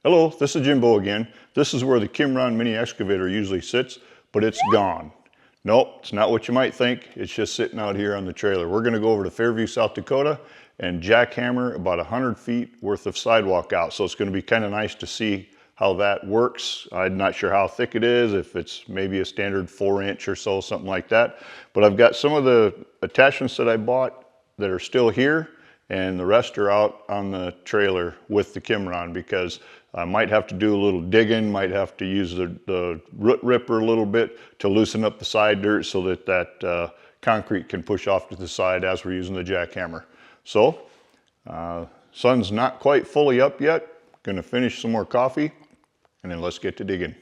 Hello, this is Jimbo again. This is where the Kymron Mini-Excavator usually sits, but it's gone. Nope, it's not what you might think. It's just sitting out here on the trailer. We're gonna go over to Fairview, South Dakota and jackhammer about 100 feet worth of sidewalk out. So it's gonna be kind of nice to see how that works. I'm not sure how thick it is, if it's maybe a standard 4-inch or so, something like that. But I've got some of the attachments that I bought that are still here, and the rest are out on the trailer with the Kymron, because I might have to do a little digging, might have to use the root ripper a little bit to loosen up the side dirt so that concrete can push off to the side as we're using the jackhammer. So, sun's not quite fully up yet. Gonna finish some more coffee, and then let's get to digging.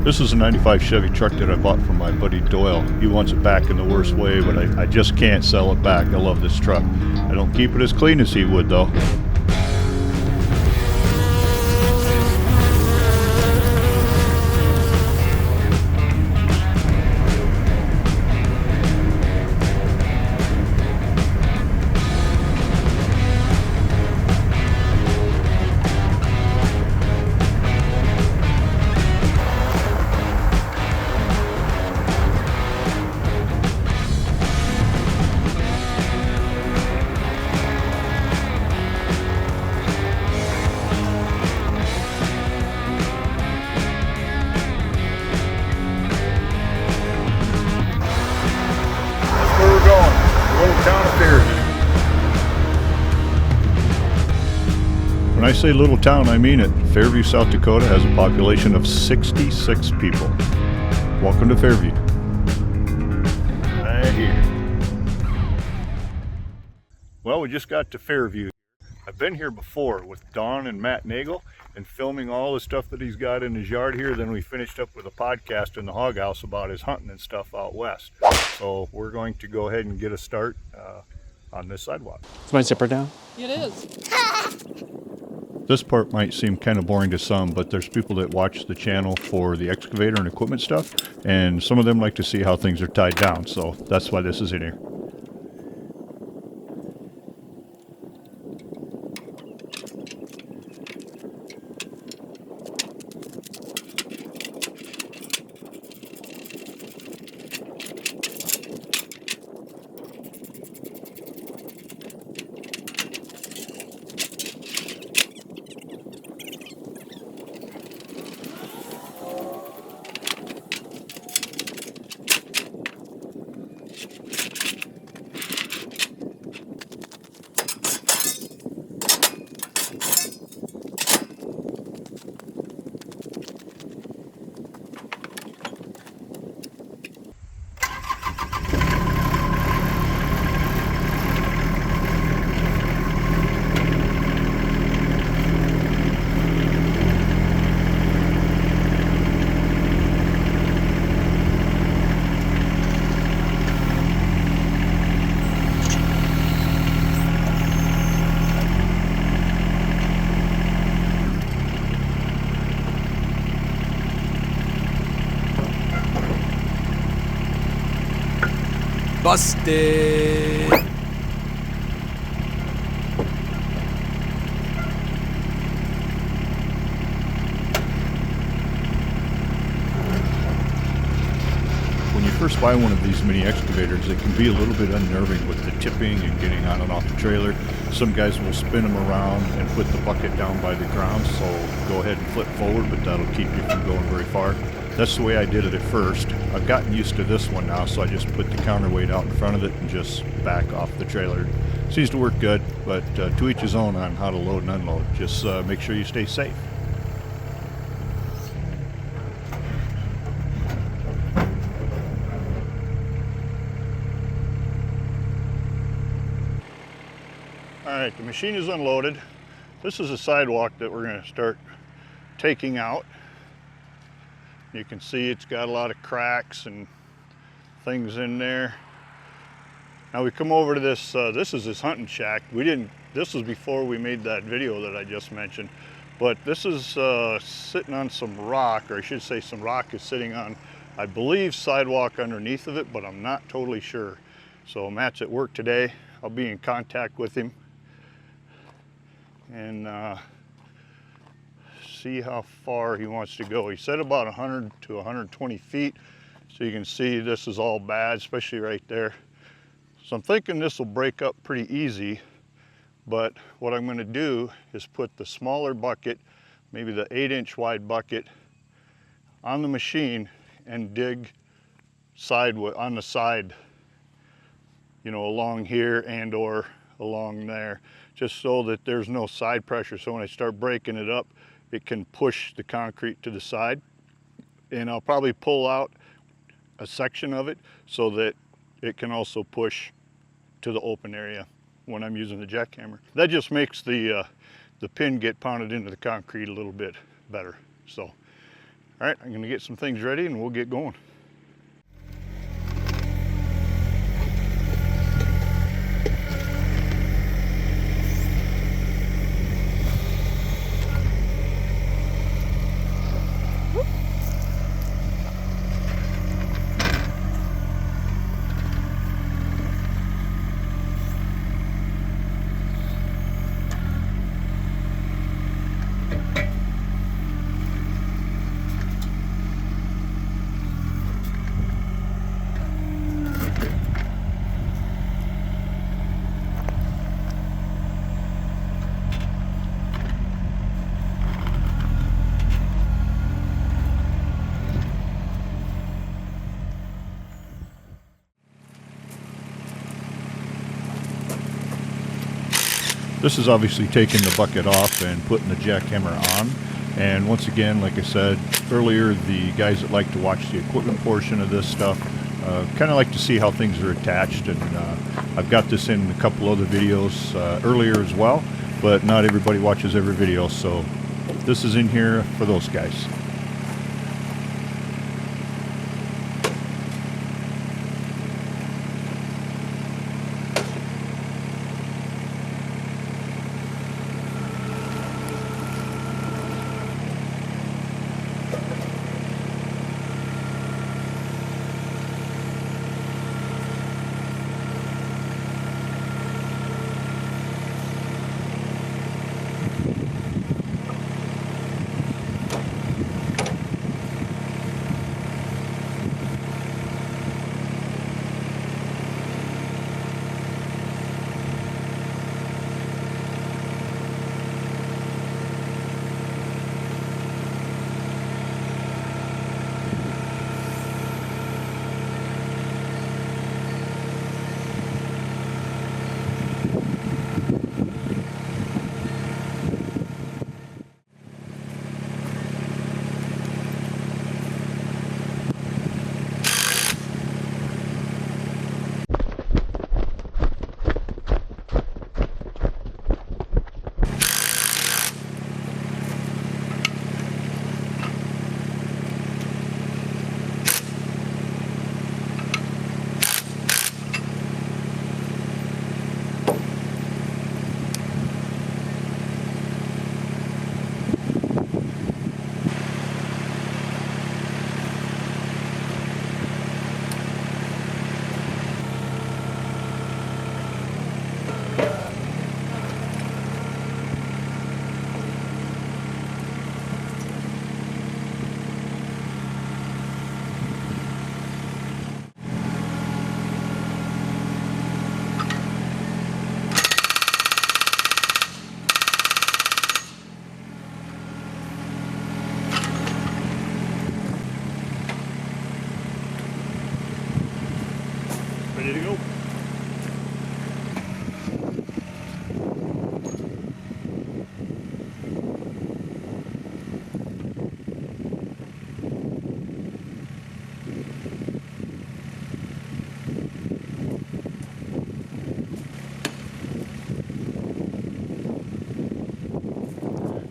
This is a 95 Chevy truck that I bought from my buddy Doyle. He wants it back in the worst way, but I just can't sell it back. I love this truck. I don't keep it as clean as he would though. When I say little town, I mean it. Fairview, South Dakota has a population of 66 people. Welcome to Fairview. Right here. Well, we just got to Fairview. I've been here before with Don and Matt Nagel and filming all the stuff that he's got in his yard here. Then we finished up with a podcast in the hog house about his hunting and stuff out west. So we're going to go ahead and get a start on this sidewalk. Is my zipper down? It is. This part might seem kind of boring to some, but there's people that watch the channel for the excavator and equipment stuff, and some of them like to see how things are tied down, so that's why this is in here. Busted! first buy one of these mini excavators, it can be a little bit unnerving with the tipping and getting on and off the trailer. Some guys will spin them around and put the bucket down by the ground, so go ahead and flip forward, but that'll keep you from going very far. That's the way I did it at first. I've gotten used to this one now, so I just put the counterweight out in front of it and just back off the trailer. Seems to work good, but to each his own on how to load and unload. Just make sure you stay safe. All right, the machine is unloaded. This is a sidewalk that we're going to start taking out. You can see it's got a lot of cracks and things in there. Now we come over to this, this is his hunting shack. This was before we made that video that I just mentioned, but this is sitting on some rock, or I should say some rock is sitting on, I believe, sidewalk underneath of it, but I'm not totally sure. So Matt's at work today. I'll be in contact with him and see how far he wants to go. He said about 100 to 120 feet. So you can see this is all bad, especially right there. So I'm thinking this will break up pretty easy, but what I'm going to do is put the smaller bucket, maybe the 8-inch wide bucket, on the machine and dig sideways on the side, you know, along here and or along there, just so that there's no side pressure. So when I start breaking it up, it can push the concrete to the side. And I'll probably pull out a section of it so that it can also push to the open area when I'm using the jackhammer. That just makes the pin get pounded into the concrete a little bit better. So, all right, I'm gonna get some things ready and we'll get going. This is obviously taking the bucket off and putting the jackhammer on. And once again, like I said earlier, the guys that like to watch the equipment portion of this stuff kind of like to see how things are attached. And I've got this in a couple other videos earlier as well, but not everybody watches every video, so this is in here for those guys.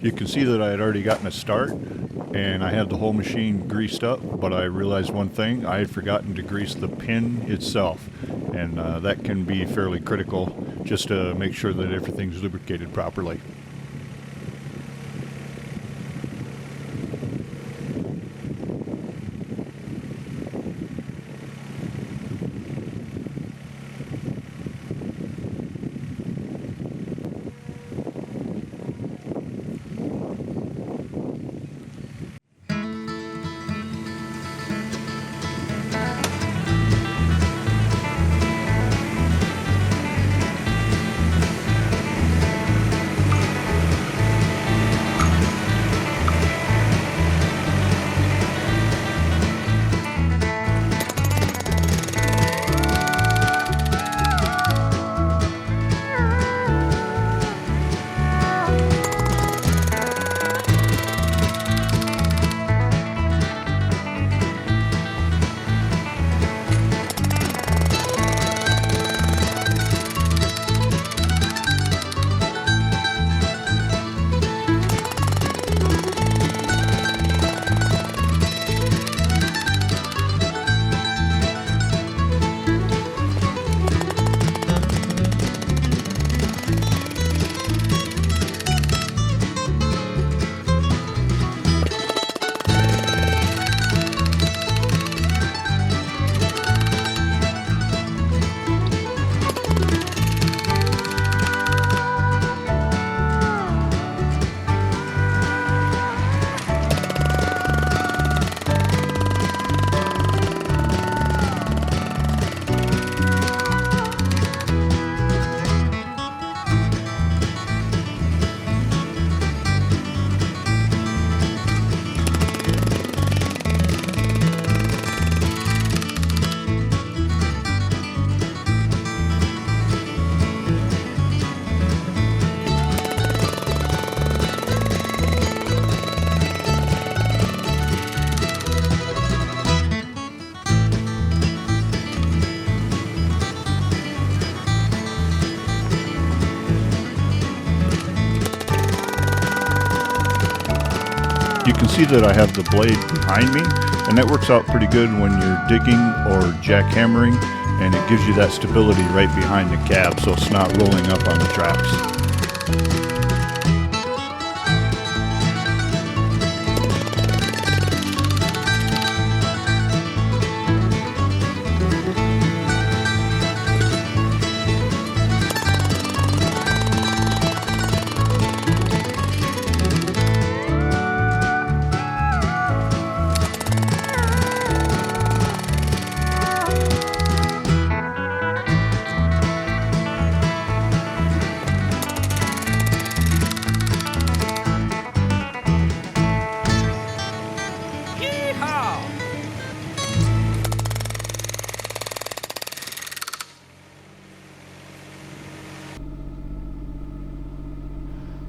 You can see that I had already gotten a start and I had the whole machine greased up, but I realized one thing: I had forgotten to grease the pin itself, and that can be fairly critical just to make sure that everything's lubricated properly. You can see that I have the blade behind me, and that works out pretty good when you're digging or jackhammering, and it gives you that stability right behind the cab so it's not rolling up on the tracks.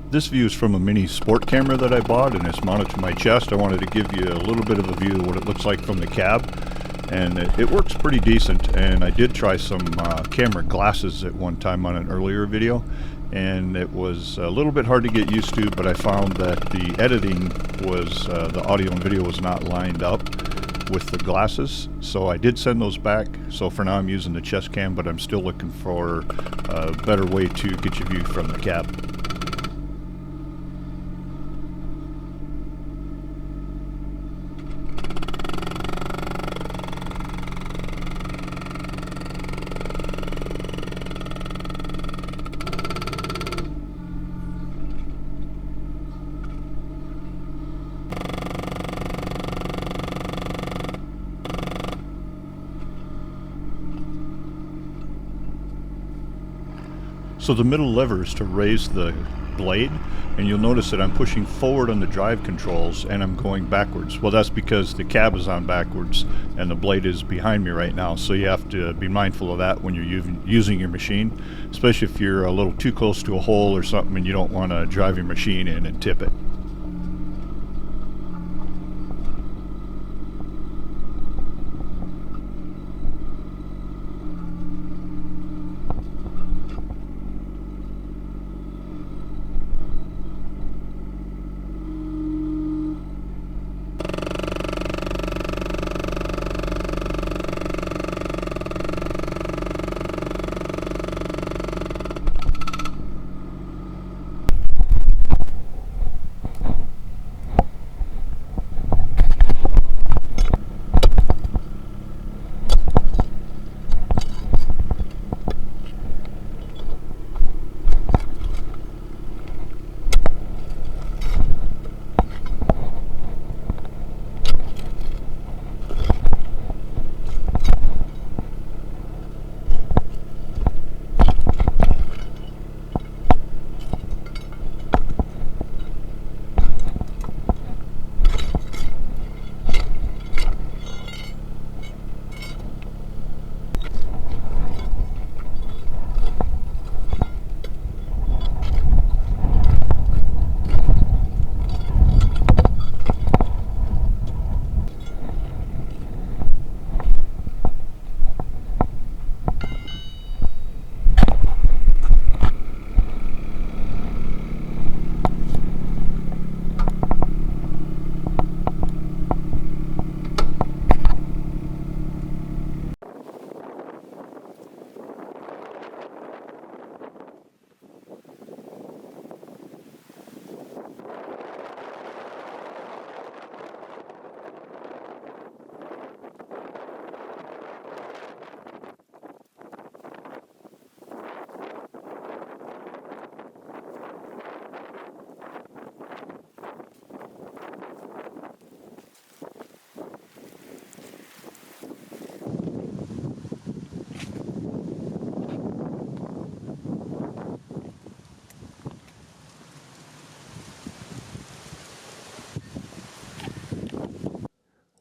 This view is from a mini sport camera that I bought, and it's mounted to my chest. I wanted to give you a little bit of a view of what it looks like from the cab, and it works pretty decent. And I did try some camera glasses at one time on an earlier video, and it was a little bit hard to get used to, but I found that the editing was, the audio and video was not lined up with the glasses, so I did send those back. So for now I'm using the chest cam, but I'm still looking for a better way to get your view from the cab. So the middle lever is to raise the blade, and you'll notice that I'm pushing forward on the drive controls and I'm going backwards. Well, that's because the cab is on backwards and the blade is behind me right now, so you have to be mindful of that when you're using your machine, especially if you're a little too close to a hole or something and you don't want to drive your machine in and tip it.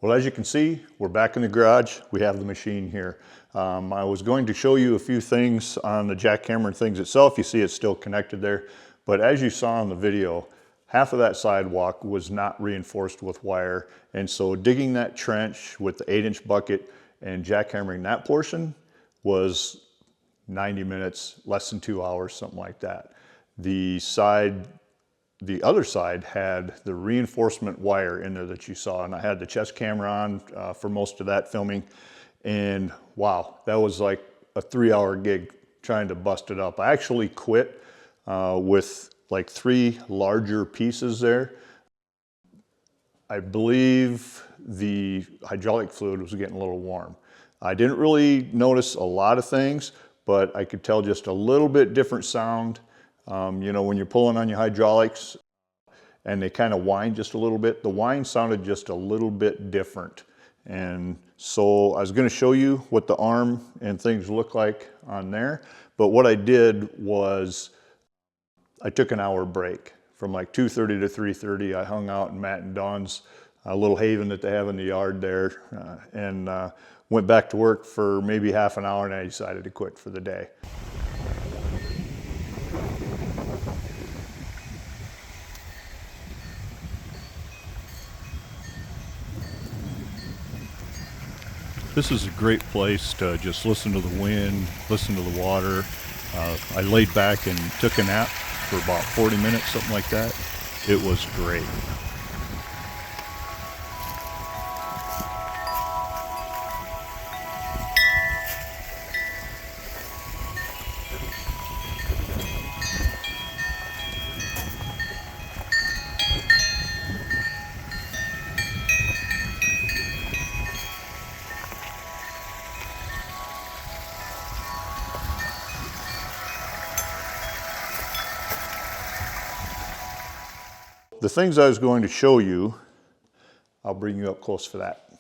Well, as you can see, we're back in the garage. We have the machine here. I was going to show you a few things on the jackhammer and things itself. You see it's still connected there. But as you saw in the video, half of that sidewalk was not reinforced with wire. And so digging that trench with the 8-inch bucket and jackhammering that portion was 90 minutes, less than 2 hours, something like that. The other side had the reinforcement wire in there that you saw, and I had the chest camera on for most of that filming, and wow, that was like a 3-hour gig trying to bust it up. I actually quit with like 3 larger pieces there. I believe the hydraulic fluid was getting a little warm. I didn't really notice a lot of things, but I could tell just a little bit different sound. You know, when you're pulling on your hydraulics and they kind of whine just a little bit, the whine sounded just a little bit different. And so I was going to show you what the arm and things look like on there. But what I did was I took an hour break from like 2:30 to 3:30. I hung out in Matt and Dawn's little haven that they have in the yard there, and went back to work for maybe half an hour, and I decided to quit for the day. This is a great place to just listen to the wind, listen to the water. I laid back and took a nap for about 40 minutes, something like that. It was great. The things I was going to show you, I'll bring you up close for that.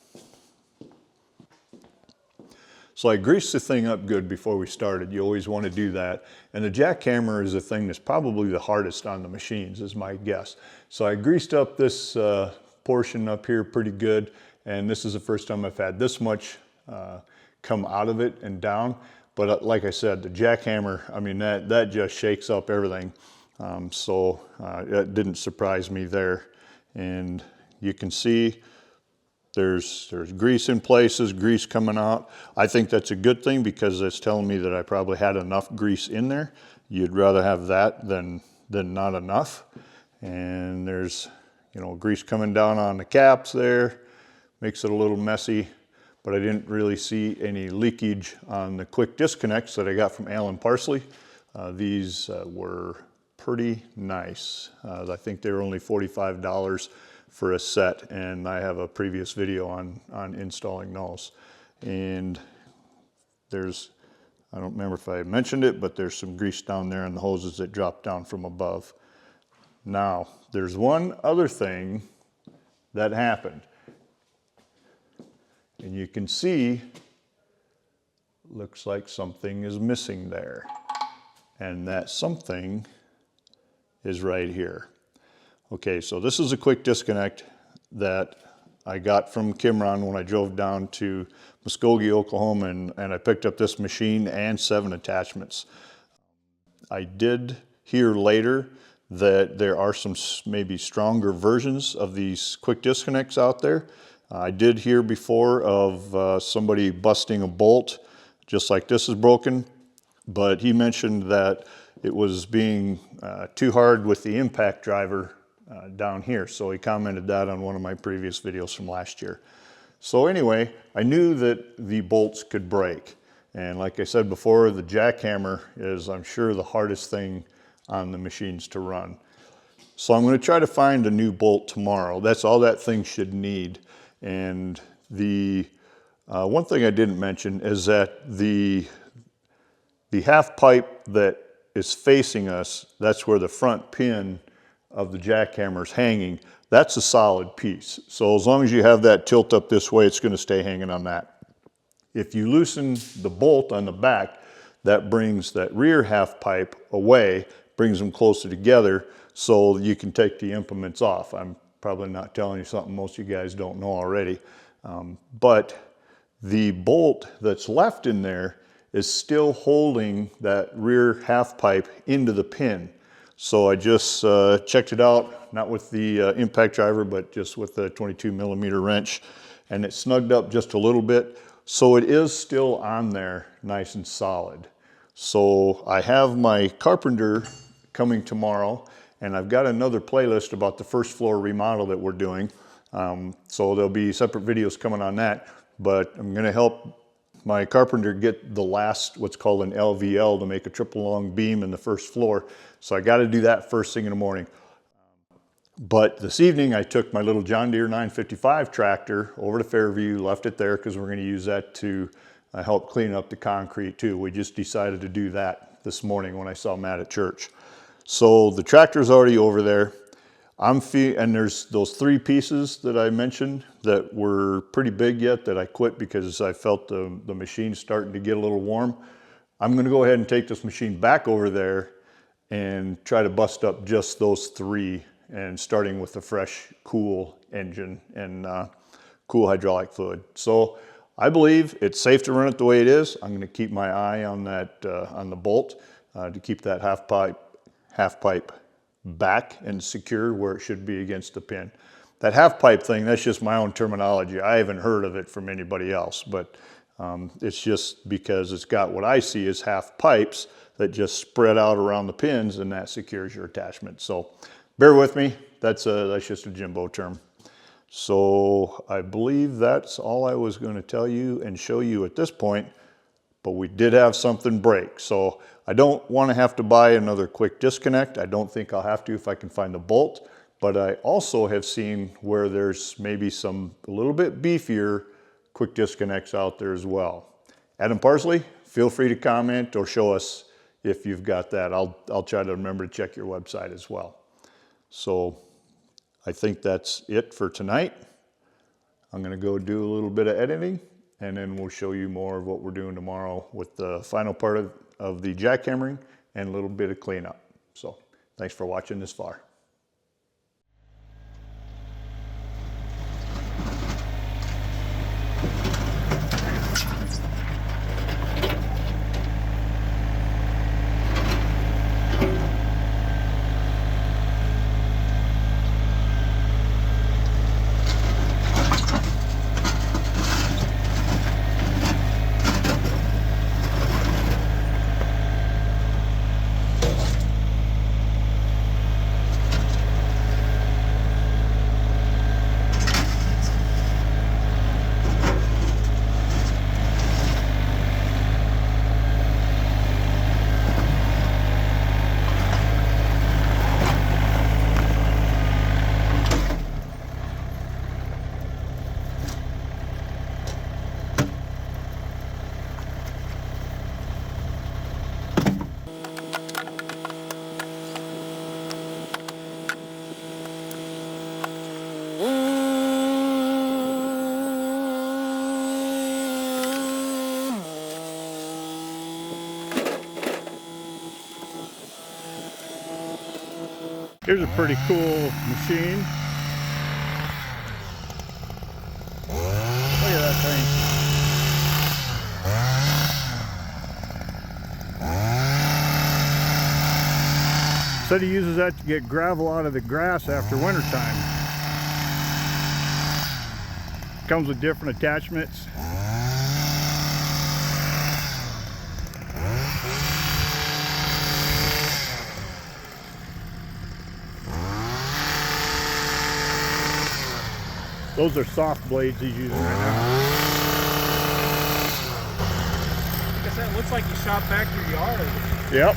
So I greased the thing up good before we started. You always want to do that. And the jackhammer is the thing that's probably the hardest on the machines, is my guess. So I greased up this portion up here pretty good. And this is the first time I've had this much come out of it and down. But like I said, the jackhammer, I mean, that just shakes up everything. So it didn't surprise me there. And you can see there's grease in places, grease coming out. I think that's a good thing because it's telling me that I probably had enough grease in there. You'd rather have that than not enough. And there's, you know, grease coming down on the caps there. Makes it a little messy, but I didn't really see any leakage on the quick disconnects that I got from Alan Parsley. These were pretty nice. I think they were only $45 for a set, and I have a previous video on installing those. And there's, I don't remember if I mentioned it, but there's some grease down there in the hoses that drop down from above. Now, there's one other thing that happened. And you can see, looks like something is missing there. And that something is right here. Okay, so this is a quick disconnect that I got from Kymron when I drove down to Muskogee, Oklahoma, and I picked up this machine and 7 attachments. I did hear later that there are some maybe stronger versions of these quick disconnects out there. I did hear before of somebody busting a bolt just like this is broken, but he mentioned that it was being too hard with the impact driver down here. So he commented that on one of my previous videos from last year. So anyway, I knew that the bolts could break. And like I said before, the jackhammer is, I'm sure, the hardest thing on the machines to run. So I'm going to try to find a new bolt tomorrow. That's all that thing should need. And the one thing I didn't mention is that the half pipe that is facing us, that's where the front pin of the jackhammer is hanging. That's a solid piece. So as long as you have that tilt up this way, it's going to stay hanging on that. If you loosen the bolt on the back, that brings that rear half pipe away, brings them closer together so you can take the implements off. I'm probably not telling you something most of you guys don't know already. But the bolt that's left in there is still holding that rear half pipe into the pin. So I just checked it out, not with the impact driver, but just with the 22mm wrench, and it snugged up just a little bit. So it is still on there nice and solid. So I have my carpenter coming tomorrow, and I've got another playlist about the first floor remodel that we're doing. So there'll be separate videos coming on that, but I'm gonna help my carpenter get the last, what's called an LVL, to make a triple long beam in the first floor. So I gotta do that first thing in the morning. But this evening I took my little John Deere 955 tractor over to Fairview, left it there because we're gonna use that to help clean up the concrete too. We just decided to do that this morning when I saw Matt at church. So the tractor's already over there. And there's those 3 pieces that I mentioned that were pretty big yet that I quit because I felt the machine starting to get a little warm. I'm gonna go ahead and take this machine back over there and try to bust up just those 3, and starting with a fresh, cool engine and cool hydraulic fluid. So I believe it's safe to run it the way it is. I'm gonna keep my eye on that, on the bolt to keep that half pipe back and secure where it should be against the pin. That half pipe thing, that's just my own terminology. I haven't heard of it from anybody else, but it's just because it's got what I see as half pipes that just spread out around the pins, and that secures your attachment. So bear with me, that's just a Jimbo term. So I believe that's all I was going to tell you and show you at this point, but we did have something break. So I don't want to have to buy another quick disconnect. I don't think I'll have to if I can find the bolt, but I also have seen where there's maybe some a little bit beefier quick disconnects out there as well. Adam Parsley, feel free to comment or show us if you've got that. I'll try to remember to check your website as well. So I think that's it for tonight. I'm gonna go do a little bit of editing, and then we'll show you more of what we're doing tomorrow with the final part of the jackhammering and a little bit of cleanup. So thanks for watching this far. Here's a pretty cool machine. Look at that thing. Said he uses that to get gravel out of the grass after wintertime. Comes with different attachments. Those are soft blades he's using right now. I guess that looks like you shot back your yard. Yep.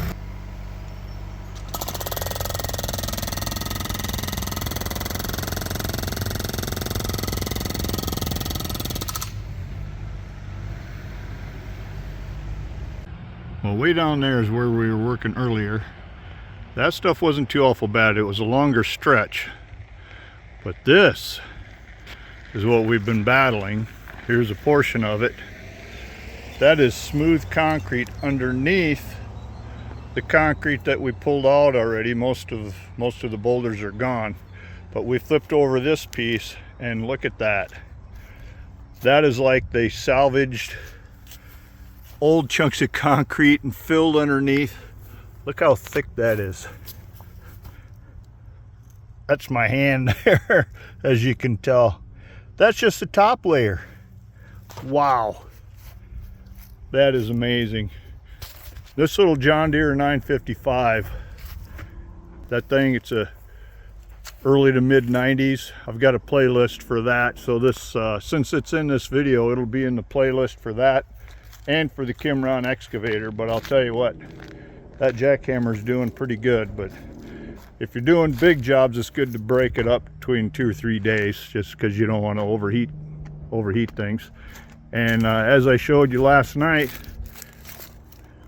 Well, way down there is where we were working earlier. That stuff wasn't too awful bad. It was a longer stretch. But this is what we've been battling. Here's a portion of it. That is smooth concrete underneath the concrete that we pulled out already. Most of the boulders are gone. But we flipped over this piece and look at that. That is like they salvaged old chunks of concrete and filled underneath. Look how thick that is. That's my hand there, as you can tell. That's just the top layer. Wow. That is amazing. This little John Deere 955, that thing, it's a early to mid 90s. I've got a playlist for that. So this, since it's in this video, it'll be in the playlist for that and for the Kymron excavator. But I'll tell you what, that jackhammer's doing pretty good. But if you're doing big jobs, it's good to break it up between 2 or 3 days, just because you don't want to overheat things. And as I showed you last night,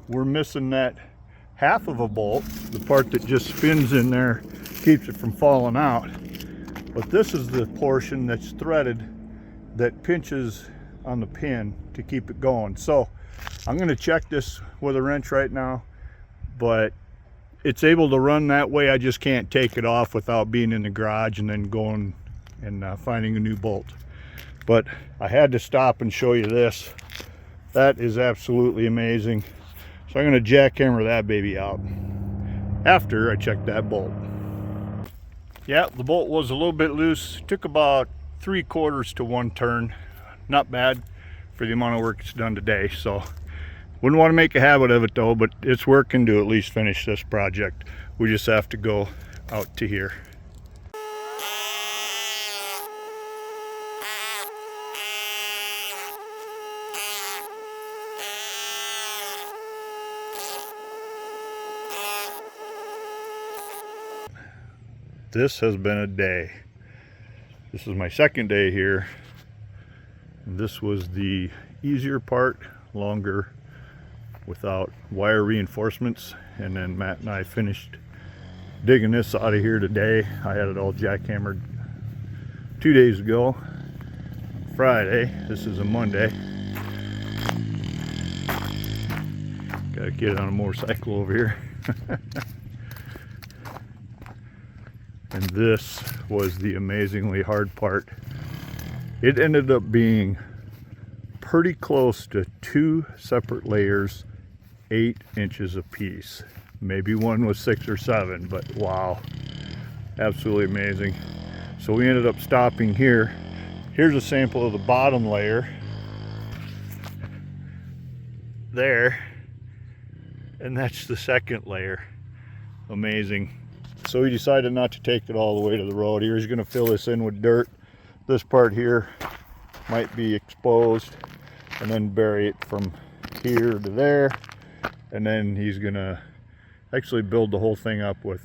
we're missing that half of a bolt, the part that just spins in there, keeps it from falling out. But this is the portion that's threaded that pinches on the pin to keep it going. So I'm going to check this with a wrench right now, but it's able to run that way. I just can't take it off without being in the garage and then going and finding a new bolt. But I had to stop and show you this. That is absolutely amazing. So I'm going to jackhammer that baby out after I check that bolt. Yeah, the bolt was a little bit loose. It took about 3/4 to 1 turn. Not bad for the amount of work it's done today. So wouldn't want to make a habit of it though, but it's working to at least finish this project. We just have to go out to here. This has been a day. This is my second day here. This was the easier part, longer, without wire reinforcements. And then Matt and I finished digging this out of here today. I had it all jackhammered 2 days ago, Friday. This is a Monday. Gotta get on a motorcycle over here. And this was the amazingly hard part. It ended up being pretty close to 2 separate layers, 8 inches apiece. Maybe one was 6 or 7, but wow, absolutely amazing. So we ended up stopping here. Here's a sample of the bottom layer there, and that's the second layer. Amazing. So we decided not to take it all the way to the road. He's going to fill this in with dirt. This part here might be exposed, and then bury it from here to there. And then he's going to actually build the whole thing up with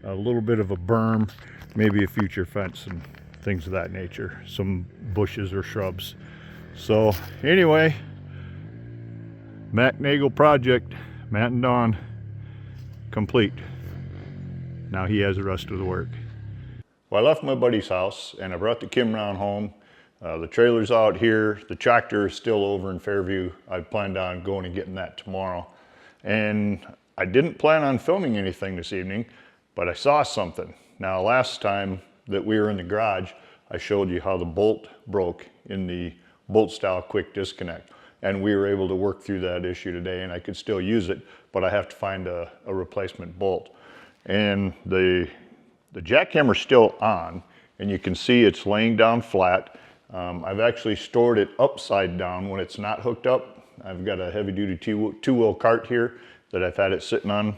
a little bit of a berm, maybe a future fence and things of that nature, some bushes or shrubs. So anyway, Matt Nagel project, Matt and Don, complete. Now he has the rest of the work. Well, I left my buddy's house and I brought the Kymron home. The trailer's out here. The tractor is still over in Fairview. I planned on going and getting that tomorrow. And I didn't plan on filming anything this evening, but I saw something. Now, last time that we were in the garage, I showed you how the bolt broke in the bolt style quick disconnect. And we were able to work through that issue today, and I could still use it, but I have to find a replacement bolt. And the jackhammer's still on, and you can see it's laying down flat. I've actually stored it upside down when it's not hooked up. I've got a heavy-duty two-wheel cart here that I've had it sitting on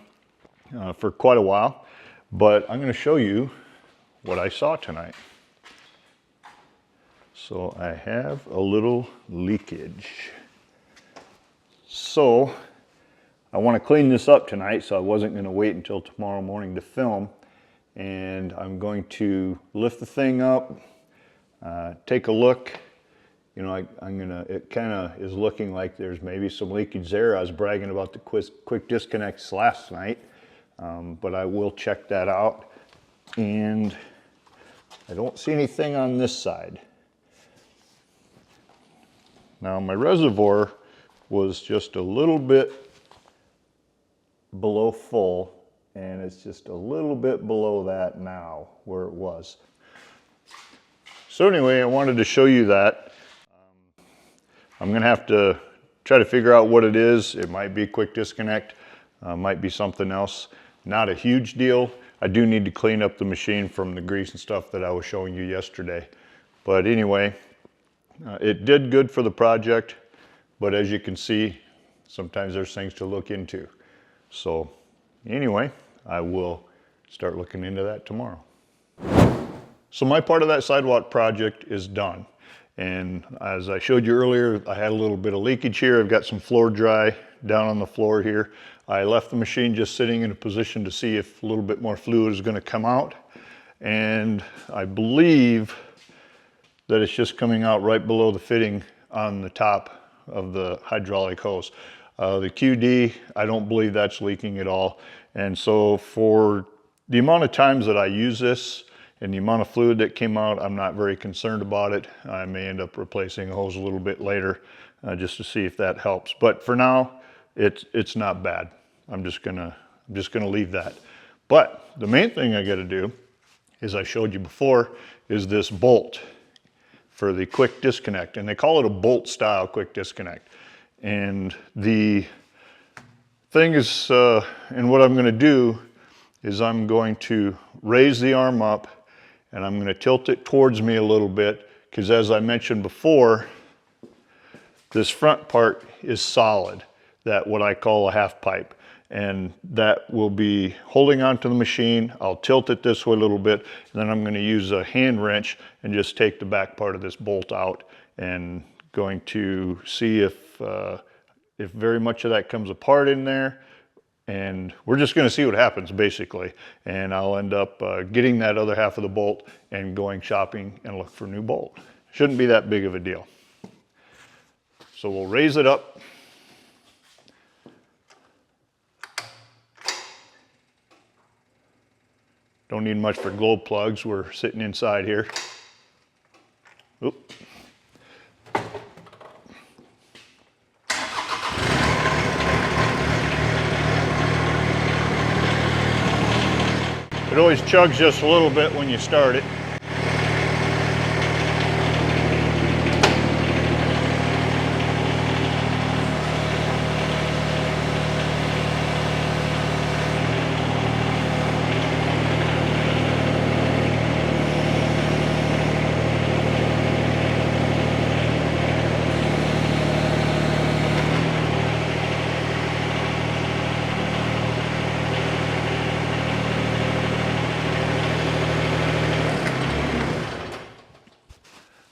for quite a while. But I'm going to show you what I saw tonight. So I have a little leakage. So I want to clean this up tonight, so I wasn't going to wait until tomorrow morning to film. And I'm going to lift the thing up, take a look. You know, it kind of is looking like there's maybe some leakage there. I was bragging about the quick disconnects last night, but I will check that out. And I don't see anything on this side. Now my reservoir was just a little bit below full, and it's just a little bit below that now where it was. So anyway, I wanted to show you that. I'm gonna have to try to figure out what it is. It might be a quick disconnect, might be something else. Not a huge deal. I do need to clean up the machine from the grease and stuff that I was showing you yesterday. But anyway, it did good for the project, but as you can see, sometimes there's things to look into. So anyway, I will start looking into that tomorrow. So my part of that sidewalk project is done. And as I showed you earlier, I had a little bit of leakage here. I've got some floor dry down on the floor here. I left the machine just sitting in a position to see if a little bit more fluid is going to come out. And I believe that it's just coming out right below the fitting on the top of the hydraulic hose. The QD, I don't believe that's leaking at all. And so for the amount of times that I use this and the amount of fluid that came out, I'm not very concerned about it. I may end up replacing a hose a little bit later just to see if that helps. But for now, it's not bad. I'm just gonna leave that. But the main thing I gotta do, as I showed you before, is this bolt for the quick disconnect. And they call it a bolt style quick disconnect. And the thing is, and what I'm gonna do is I'm going to raise the arm up and I'm gonna tilt it towards me a little bit, because as I mentioned before, this front part is solid, that what I call a half pipe. And that will be holding onto the machine. I'll tilt it this way a little bit, and then I'm gonna use a hand wrench and just take the back part of this bolt out, and going to see if very much of that comes apart in there. And we're just gonna see what happens basically. And I'll end up getting that other half of the bolt and going shopping and look for a new bolt. Shouldn't be that big of a deal. So we'll raise it up. Don't need much for glow plugs. We're sitting inside here. Oop. It always chugs just a little bit when you start it.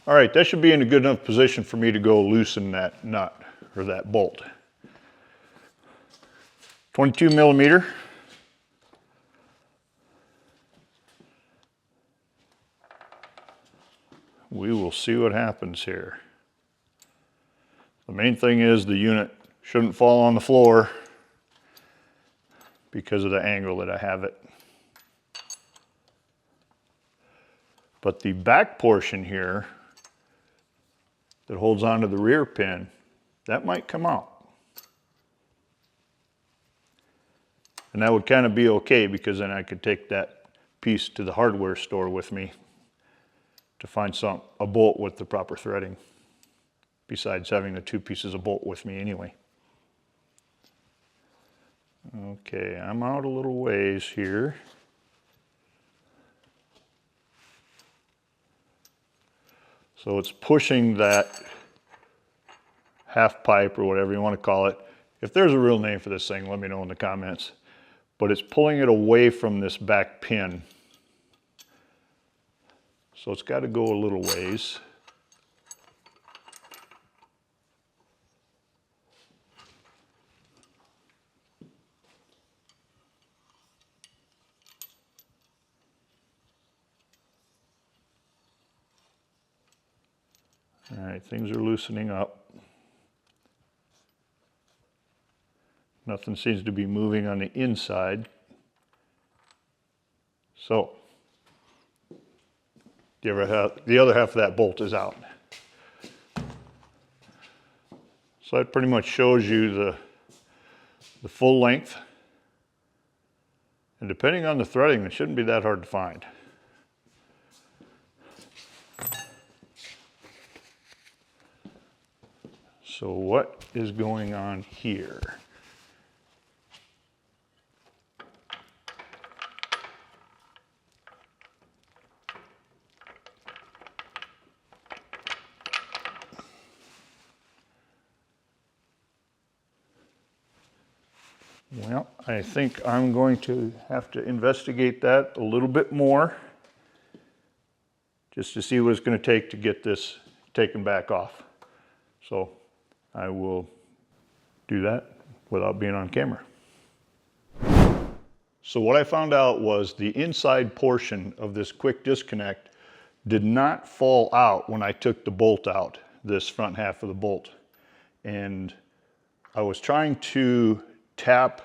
All right, that should be in a good enough position for me to go loosen that nut or that bolt. 22 millimeter. We will see what happens here. The main thing is the unit shouldn't fall on the floor because of the angle that I have it. But the back portion here that holds onto the rear pin, that might come out. And that would kind of be okay, because then I could take that piece to the hardware store with me to find a bolt with the proper threading, besides having the two pieces of bolt with me anyway. Okay, I'm out a little ways here. So it's pushing that half pipe, or whatever you want to call it. If there's a real name for this thing, let me know in the comments. But it's pulling it away from this back pin. So it's got to go a little ways. All right, things are loosening up. Nothing seems to be moving on the inside. So, the other half of that bolt is out. So that pretty much shows you the full length. And depending on the threading, it shouldn't be that hard to find. So what is going on here? Well, I think I'm going to have to investigate that a little bit more just to see what it's going to take to get this taken back off. So I will do that without being on camera. So what I found out was the inside portion of this quick disconnect did not fall out when I took the bolt out, this front half of the bolt. And I was trying to tap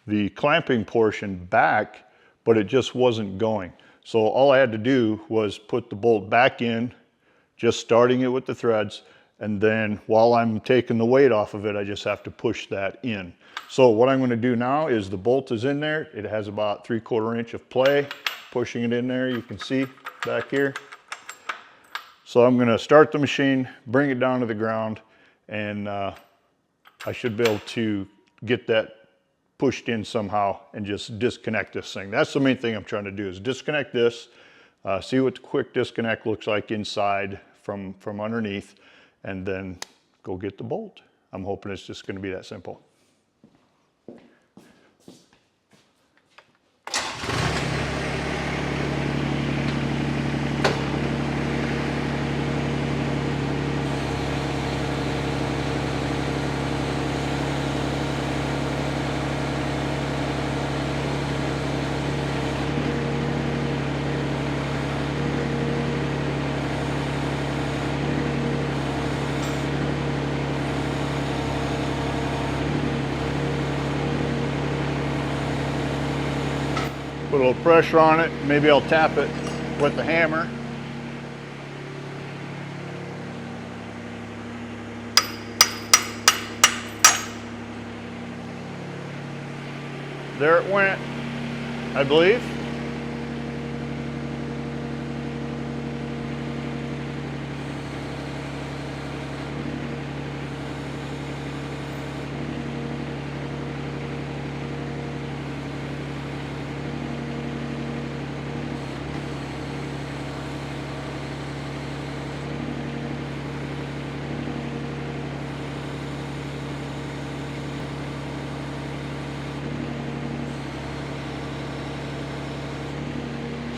the clamping portion back, but it just wasn't going. So all I had to do was put the bolt back in, just starting it with the threads, and then while I'm taking the weight off of it, I just have to push that in. So what I'm going to do now is the bolt is in there. It has about 3/4 inch of play, pushing it in there, you can see back here. So I'm going to start the machine, bring it down to the ground, and I should be able to get that pushed in somehow and just disconnect this thing. That's the main thing I'm trying to do, is disconnect this, see what the quick disconnect looks like inside from underneath, and then go get the bolt. I'm hoping it's just going to be that simple. Put a little pressure on it, maybe I'll tap it with the hammer. There it went, I believe.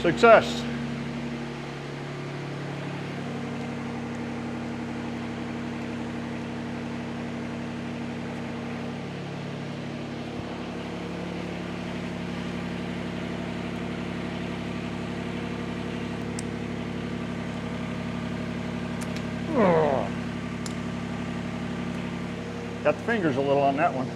Success. Oh. Got the fingers a little on that one.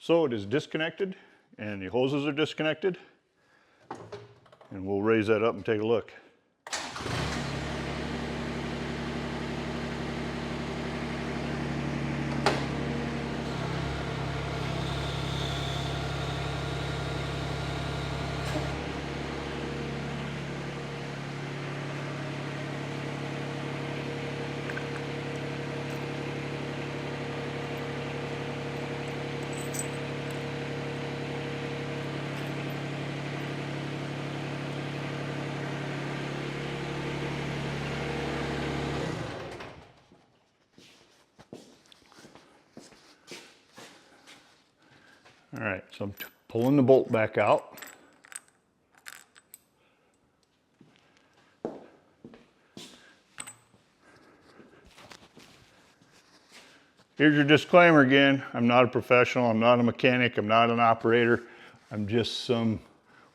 So it is disconnected and the hoses are disconnected, and we'll raise that up and take a look. All right, so I'm pulling the bolt back out. Here's your disclaimer again. I'm not a professional, I'm not a mechanic, I'm not an operator. I'm just some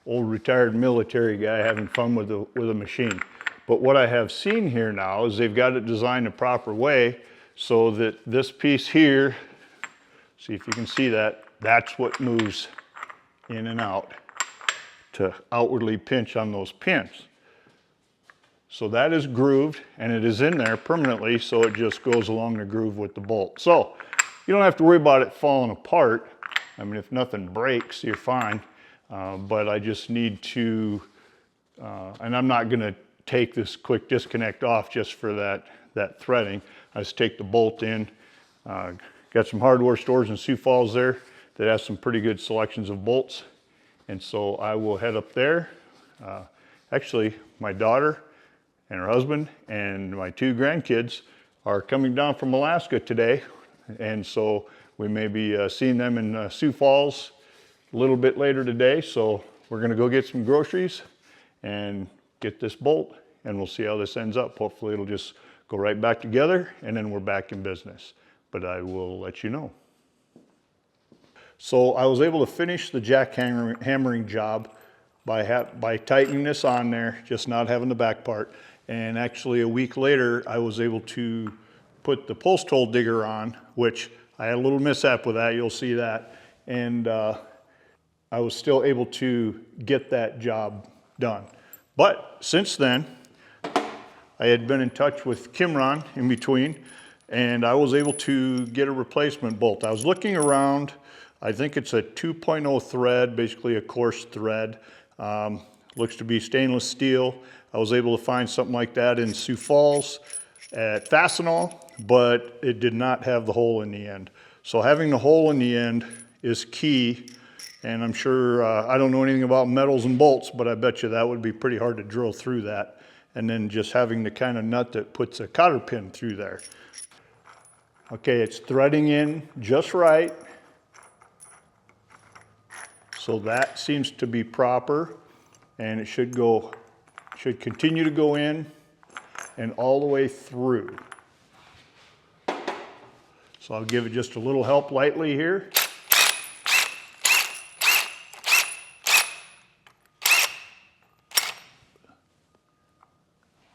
old retired military guy having fun with a machine. But what I have seen here now is they've got it designed the proper way so that this piece here, see if you can see that, that's what moves in and out to outwardly pinch on those pins. So that is grooved and it is in there permanently, so it just goes along the groove with the bolt. So you don't have to worry about it falling apart. I mean, if nothing breaks, you're fine. but I just need to, and I'm not gonna take this quick disconnect off just for that threading. I just take the bolt in. Got some hardware stores in Sioux Falls there that has some pretty good selections of bolts. And so I will head up there. Actually, my daughter and her husband and my 2 grandkids are coming down from Alaska today. And so we may be seeing them in Sioux Falls a little bit later today. So we're gonna go get some groceries and get this bolt, and we'll see how this ends up. Hopefully it'll just go right back together, and then we're back in business. But I will let you know. So I was able to finish the jackhammering job by tightening this on there, just not having the back part. And actually a week later, I was able to put the post hole digger on, which I had a little mishap with that, you'll see that. And I was still able to get that job done. But since then, I had been in touch with Kymron in between, and I was able to get a replacement bolt. I was looking around. I think it's a 2.0 thread, basically a coarse thread. Looks to be stainless steel. I was able to find something like that in Sioux Falls at Fastenal, but it did not have the hole in the end. So having the hole in the end is key, and I'm sure, I don't know anything about metals and bolts, but I bet you that would be pretty hard to drill through that. And then just having the kind of nut that puts a cotter pin through there. Okay, it's threading in just right. So that seems to be proper, and it should continue to go in and all the way through. So I'll give it just a little help lightly here.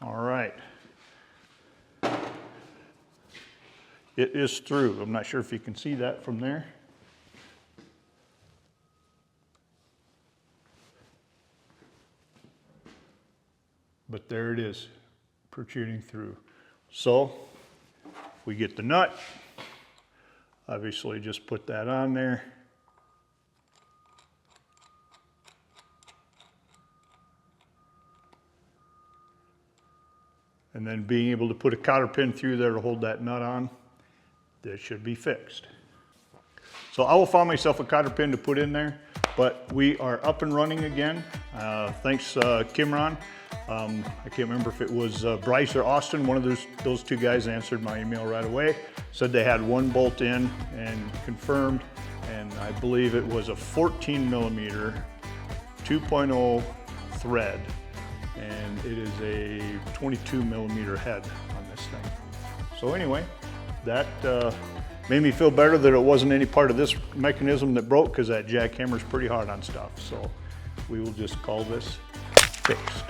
All right. It is through. I'm not sure if you can see that from there. But there it is, protruding through. So if we get the nut, obviously just put that on there. And then being able to put a cotter pin through there to hold that nut on, that should be fixed. So I will find myself a cotter pin to put in there, but we are up and running again. Thanks Kymron. I can't remember if it was Bryce or Austin. One of those 2 guys answered my email right away. Said they had 1 bolt in and confirmed, and I believe it was a 14 millimeter 2.0 thread, and it is a 22 millimeter head on this thing. So anyway, that made me feel better that it wasn't any part of this mechanism that broke, because that jackhammer's pretty hard on stuff. So we will just call this fixed.